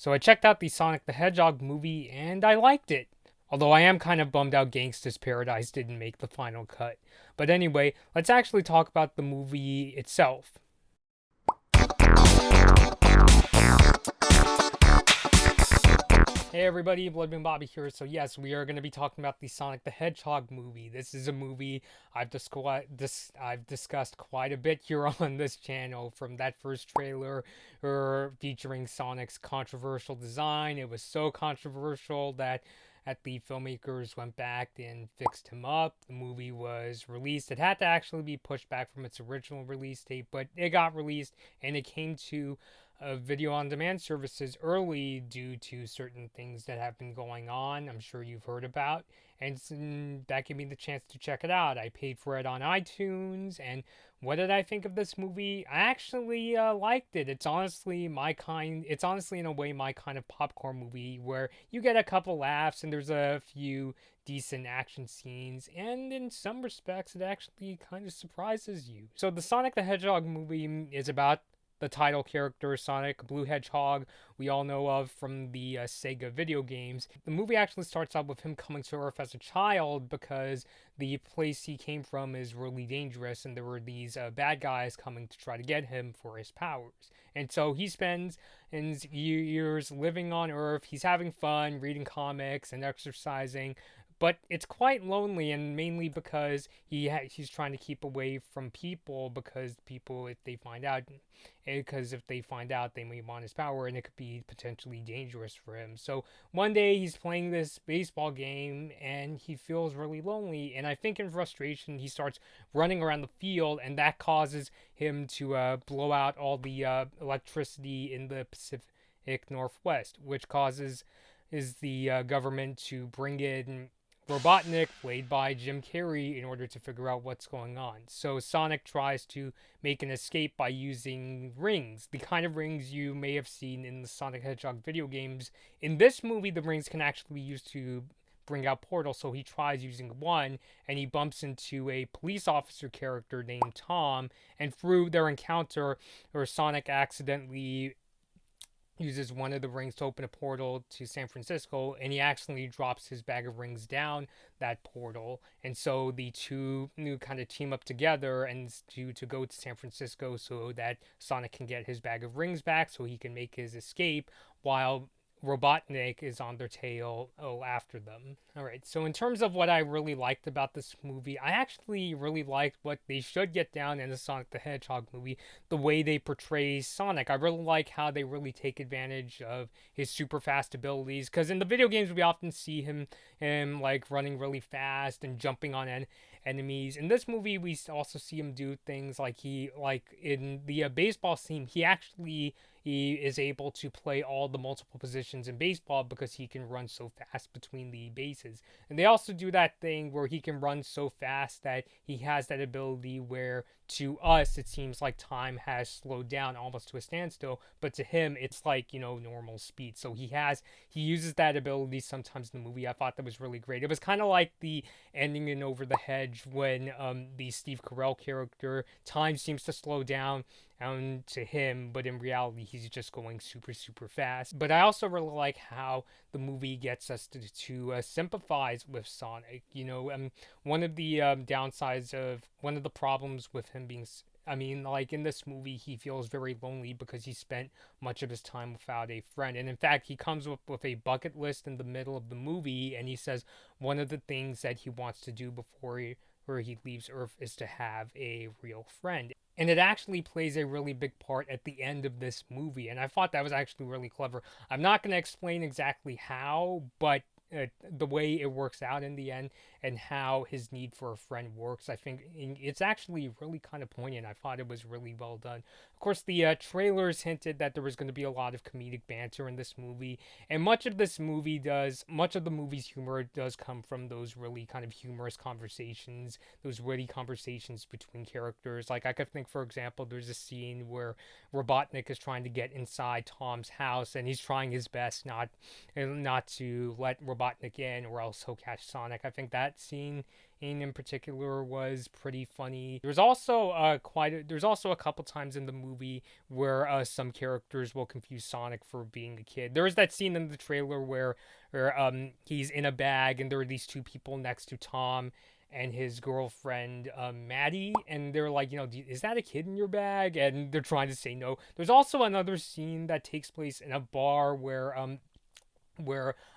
So I checked out the Sonic the Hedgehog movie and I liked it. Although I am kind of bummed out Gangsta's Paradise didn't make the final cut. But anyway, let's actually talk about the movie itself. Hey everybody, Bloodmoon Bobby here. So yes, we are going to be talking about the Sonic the Hedgehog movie. This is a movie I've discussed quite a bit here on this channel, from that first trailer featuring Sonic's controversial design. It was so controversial that the filmmakers went back and fixed him up. The movie was released. It had to actually be pushed back from its original release date, but it got released and it came to video on demand services early due to certain things that have been going on. I'm sure you've heard about. And that gave me the chance to check it out. I paid for it on iTunes. And what did I think of this movie? I actually liked it. It's honestly in a way my kind of popcorn movie where you get a couple laughs and there's a few decent action scenes, and in some respects it actually kind of surprises you. So the Sonic the Hedgehog movie is about the title character, Sonic, Blue Hedgehog, we all know of from the Sega video games. The movie actually starts out with him coming to Earth as a child because the place he came from is really dangerous and there were these bad guys coming to try to get him for his powers. And so he spends his years living on Earth. He's having fun, reading comics and exercising, but it's quite lonely, and mainly because he's trying to keep away from people, because people, if they find out, they may want his power, and it could be potentially dangerous for him. So one day he's playing this baseball game, and he feels really lonely, and I think in frustration he starts running around the field, and that causes him to blow out all the electricity in the Pacific Northwest, which causes the government to bring in Robotnik, played by Jim Carrey, in order to figure out what's going on. So Sonic tries to make an escape by using rings, the kind of rings you may have seen in the Sonic Hedgehog video games. In this movie, the rings can actually be used to bring out portals, so he tries using one, and he bumps into a police officer character named Tom, and through their encounter, Sonic accidentally uses one of the rings to open a portal to San Francisco, and he accidentally drops his bag of rings down that portal. And so the two new kind of team up together and to go to San Francisco so that Sonic can get his bag of rings back so he can make his escape, while Robotnik is on their tail after them. Alright, so in terms of what I really liked about this movie, I actually really liked what they should get down in the Sonic the Hedgehog movie, the way they portray Sonic. I really like how they really take advantage of his super fast abilities, because in the video games we often see him like running really fast and jumping on enemies. In this movie we also see him do things like in the baseball scene, he is able to play all the multiple positions in baseball because he can run so fast between the bases. And they also do that thing where he can run so fast that he has that ability where, to us, it seems like time has slowed down almost to a standstill, but to him it's like, normal speed. So he uses that ability sometimes in the movie. I thought that was really great. It was kind of like the ending in Over the Hedge when the Steve Carell character, time seems to slow down to him, but in reality he's just going super super fast. But I also really like how the movie gets us to sympathize with Sonic. One of the one of the problems with him being, like in this movie, he feels very lonely because he spent much of his time without a friend. And in fact, he comes up with a bucket list in the middle of the movie, and he says one of the things that he wants to do before he leaves Earth is to have a real friend. And it actually plays a really big part at the end of this movie, and I thought that was actually really clever. I'm not going to explain exactly how, but the way it works out in the end and how his need for a friend works, I think it's actually really kind of poignant. I thought it was really well done. Of course, the trailers hinted that there was going to be a lot of comedic banter in this movie, and much of the movie's humor does come from those really kind of humorous conversations, those witty conversations between characters. Like, I could think, for example, there's a scene where Robotnik is trying to get inside Tom's house, and he's trying his best not to let Robotnik in, or else he'll catch Sonic. I think that scene in particular was pretty funny. There's also there's also a couple times in the movie where some characters will confuse Sonic for being a kid. There is that scene in the trailer where he's in a bag and there are these two people next to Tom and his girlfriend Maddie, and they're like, is that a kid in your bag? And they're trying to say no. There's also another scene that takes place in a bar where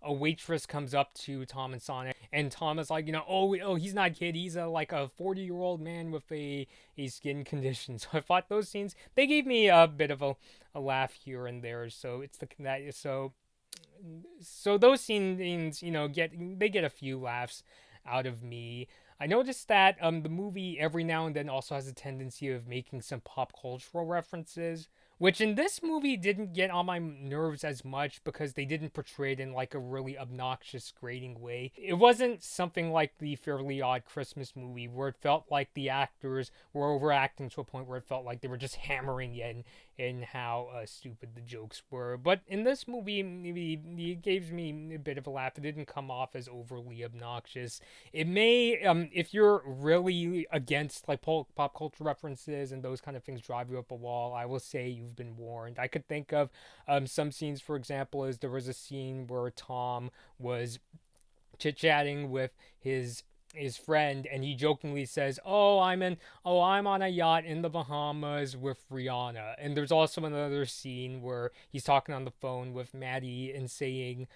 a waitress comes up to Tom and Sonic, and Tom is like, oh, he's not a kid, he's like a 40-year-old man with a skin condition. So I thought those scenes, they gave me a bit of a laugh here and there. So it's so those scenes, get a few laughs out of me. I noticed that the movie every now and then also has a tendency of making some pop cultural references, which in this movie didn't get on my nerves as much because they didn't portray it in like a really obnoxious, grating way. It wasn't something like the Fairly Odd Christmas movie where it felt like the actors were overacting to a point where it felt like they were just hammering in how stupid the jokes were. But in this movie, it gave me a bit of a laugh. It didn't come off as overly obnoxious. It may, if you're really against like pop culture references and those kind of things drive you up a wall, I will say you've been warned. I could think of some scenes, for example, as there was a scene where Tom was chit-chatting with his friend, and he jokingly says, I'm on a yacht in the Bahamas with Rihanna. And there's also another scene where he's talking on the phone with Maddie and saying,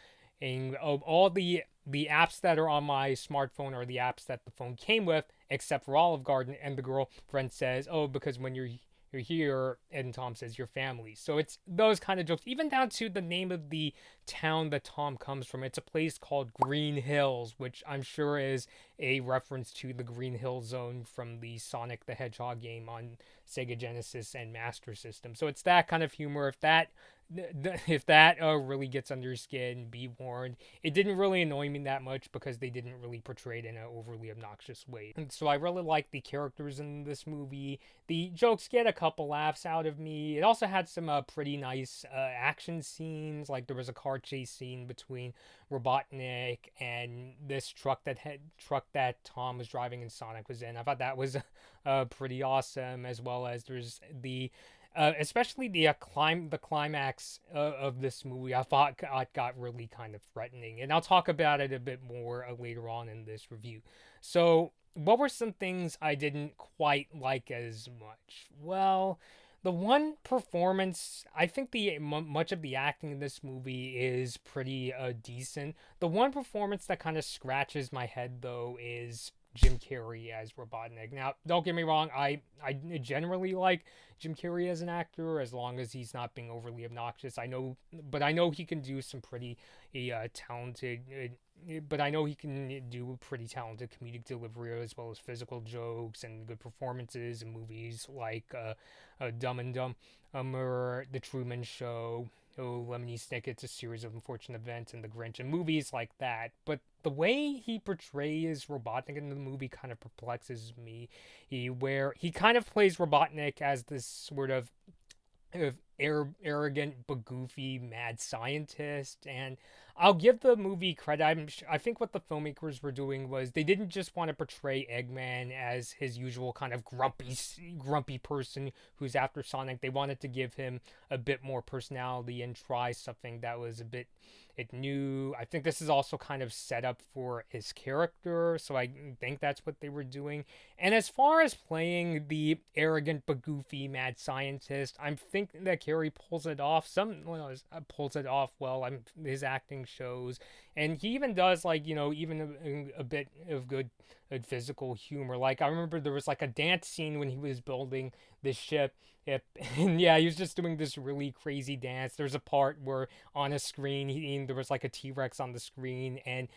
all the apps that are on my smartphone are the apps that the phone came with, except for Olive Garden. And the girlfriend says, because when you're here, and Tom says your family. So it's those kind of jokes, even down to the name of the town that Tom comes from. It's a place called Green Hills, which I'm sure is a reference to the Green Hill Zone from the Sonic the Hedgehog game on Sega Genesis and Master System. So it's that kind of humor. If that really gets under your skin, be warned. It didn't really annoy me that much because they didn't really portray it in an overly obnoxious way. And so I really like the characters in this movie. The jokes get a couple laughs out of me. It also had some pretty nice action scenes. Like there was a car chase scene between Robotnik and this truck that Tom was driving and Sonic was in. I thought that was pretty awesome, as well as there's the especially the climax of this movie. I thought got really kind of threatening, and I'll talk about it a bit more later on in this review. So, what were some things I didn't quite like as much? Well, the one performance, I think much of the acting in this movie is pretty decent. The one performance that kind of scratches my head though is Jim Carrey as Robotnik. Now, don't get me wrong, I generally like Jim Carrey as an actor, as long as he's not being overly obnoxious. I know he can do some pretty talented, but I know he can do pretty talented comedic delivery as well as physical jokes and good performances in movies like Dumb and Dumber, The Truman Show, Lemony Snicket's A Series of Unfortunate Events, and The Grinch, and movies like that. But the way he portrays Robotnik in the movie kind of perplexes me. Where he kind of plays Robotnik as this sort of arrogant but goofy mad scientist, and I'll give the movie credit. I think what the filmmakers were doing was they didn't just want to portray Eggman as his usual kind of grumpy person who's after Sonic. They wanted to give him a bit more personality and try something that was a bit new. I think this is also kind of set up for his character, so I think that's what they were doing. And as far as playing the arrogant but goofy mad scientist, I'm thinking that Carrey pulls it off. Pulls it off well. His acting shows, and he even does even a bit of good physical humor. Like I remember there was like a dance scene when he was building this ship. And yeah, he was just doing this really crazy dance. There's a part where on a screen, there was like a T-Rex on the screen, and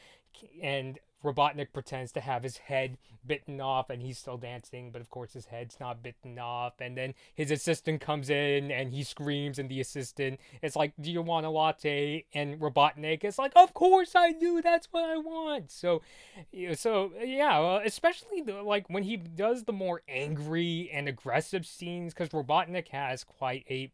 Robotnik pretends to have his head bitten off, and he's still dancing, but of course his head's not bitten off. And then his assistant comes in, and he screams, and the assistant is like, "Do you want a latte?" And Robotnik is like, "Of course I do. That's what I want." So yeah, especially like when he does the more angry and aggressive scenes, because Robotnik has quite a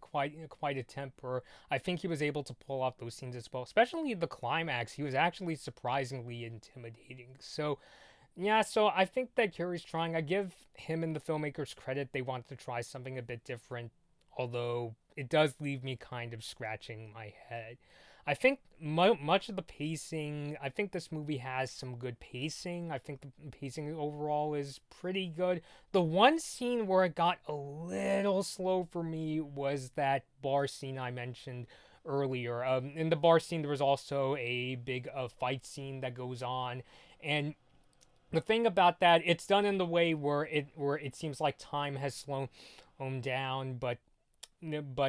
quite a temper. I think he was able to pull off those scenes as well, especially the climax. He was actually surprisingly intimidating. So yeah, so I think that Carrey's trying. I give him and the filmmakers credit. They wanted to try something a bit different, although it does leave me kind of scratching my head. I think much of the pacing, I think this movie has some good pacing. I think the pacing overall is pretty good. The one scene where it got a little slow for me was that bar scene I mentioned earlier. In the bar scene, there was also a big fight scene that goes on, and the thing about that, it's done in the way where it seems like time has slowed down, but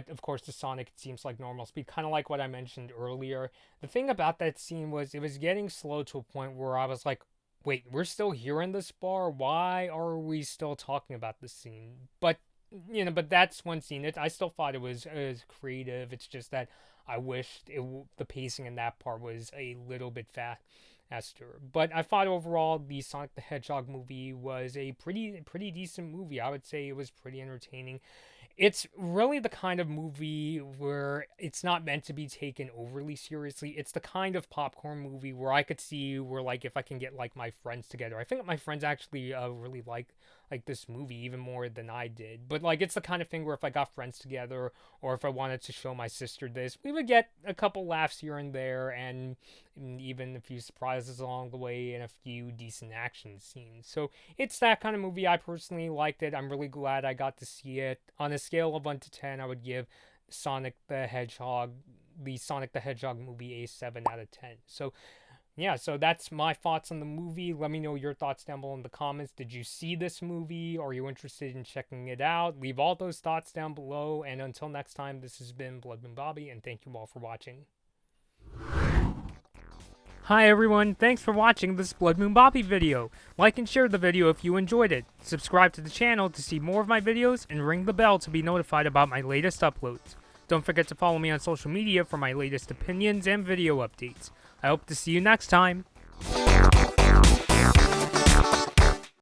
of course the Sonic, it seems like normal speed, kind of like what I mentioned earlier. The thing about that scene was it was getting slow to a point where I was like, wait, we're still here in this bar? Why are we still talking about this scene? But that's one scene. I still thought it was creative. It's just that I wished the pacing in that part was a little bit faster. But I thought overall the Sonic the Hedgehog movie was a pretty decent movie. I would say it was pretty entertaining. It's really the kind of movie where it's not meant to be taken overly seriously. It's the kind of popcorn movie where I could see where, like, if I can get like my friends together. I think my friends actually really like this movie even more than I did. But like, it's the kind of thing where if I got friends together or if I wanted to show my sister this, we would get a couple laughs here and there, and even a few surprises along the way and a few decent action scenes. So it's that kind of movie. I personally liked it. I'm really glad I got to see it. On a scale of 1 to 10, I would give the Sonic the Hedgehog movie a 7 out of 10. So yeah, so that's my thoughts on the movie. Let me know your thoughts down below in the comments. Did you see this movie? Are you interested in checking it out? Leave all those thoughts down below. And until next time, this has been Blood Moon Bobby, and thank you all for watching. Hi everyone, thanks for watching this Blood Moon Bobby video. Like and share the video if you enjoyed it. Subscribe to the channel to see more of my videos, and ring the bell to be notified about my latest uploads. Don't forget to follow me on social media for my latest opinions and video updates. I hope to see you next time.